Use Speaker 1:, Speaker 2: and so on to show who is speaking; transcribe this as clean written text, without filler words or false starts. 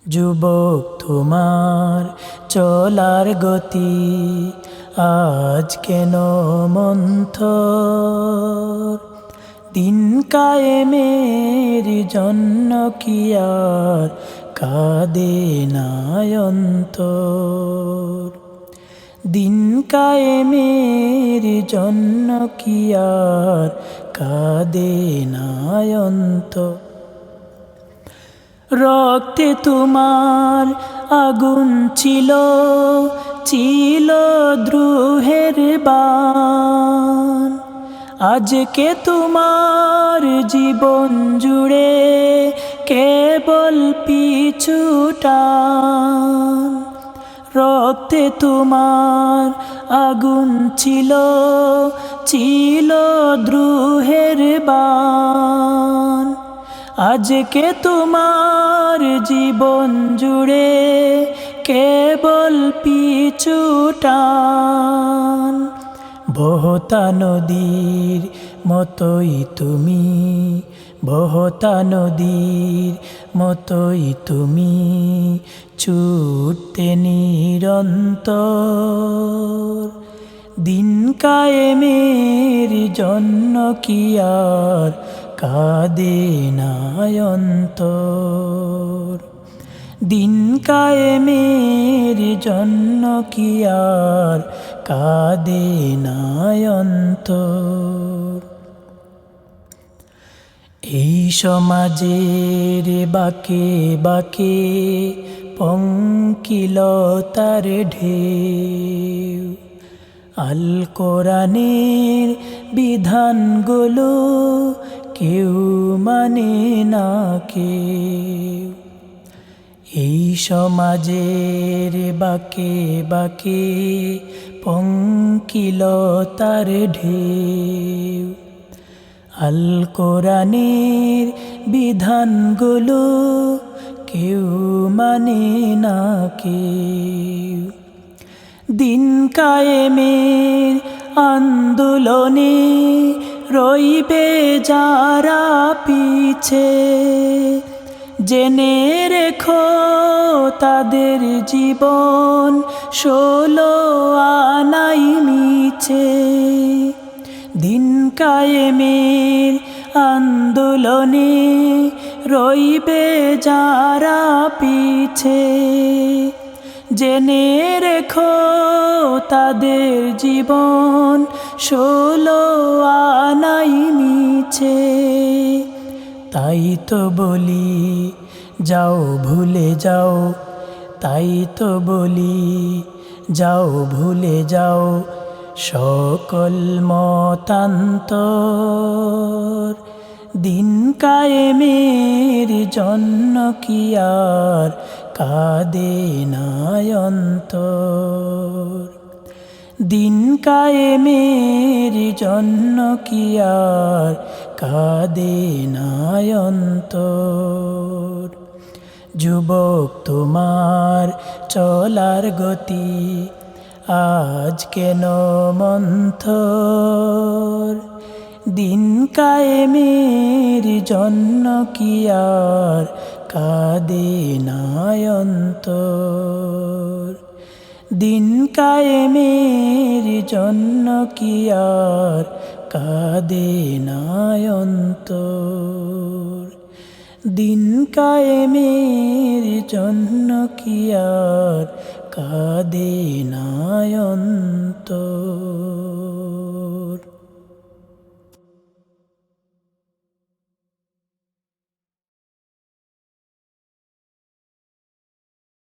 Speaker 1: যুবক তোমার চলার গতি আজ কেন মন্থর, দিন কায়েমের জন্য কি আর কাঁদে না অন্তর। দিন কায়েমের জন্য কি আর কাঁদে না অন্তর। রক্তে তোমার আগুন ছিল, ছিল দ্রোহের বাণ। আজকে তোমার জীবন জুড়ে কেবল পিছু টান। রক্তে তোমার আগুন ছিল, ছিল দ্রোহের বাণ। আজকে তোমার জীবন জুড়ে কেবল পিছু টান। বহতা নদীর মতোই তুমি, বহতা নদীর মতোই তুমি ছুটতে নিরন্তর। দিন কায়েমের জন্য কি আর কাঁদে না অন্তর। দিন কায়েমের জন্য কি আর কাঁদে না অন্তর। এই সমাজের বাঁকে বাঁকে পঙ্কিলতার ঢেউ, আল কোরআনের বিধানগুলো কেউ মানে না কেউ। এই সমাজের বাঁকে বাঁকে পঙ্কিলতার ঢেউ, আল কোরআনের বিধানগুলো কেউ মানে না কেউ। দিন কায়েমের আন্দোলনে রইবে যারা পিছে, জেনে রেখো তাদের জীবন 16 আনাই মিছে। দিন কায়েমের আন্দোলনে রইবে যারা পিছে, জেনে রেখো তাদের জীবন 16 আনাই মিছে। তাই তো বলি যাও ভুলে যাও, তাই তো বলি যাও ভুলে যাও সকল মতান্তর। দিন কায়েমের জন্য কি আর কাঁদে না অন্তর। দিন কায়েমের জন্য কি আর কাঁদে না অন্তর। যুবক তোমার চলার গতি আজ কেন মন্থর। দিন কায়েমের জন্য কি আর কাঁদে না অন্তর। দিন কায়েমের জন্য কি আর কাঁদে না অন্তর। দিন কায়েমের জন্য কি আর কাঁদে না অন্তর।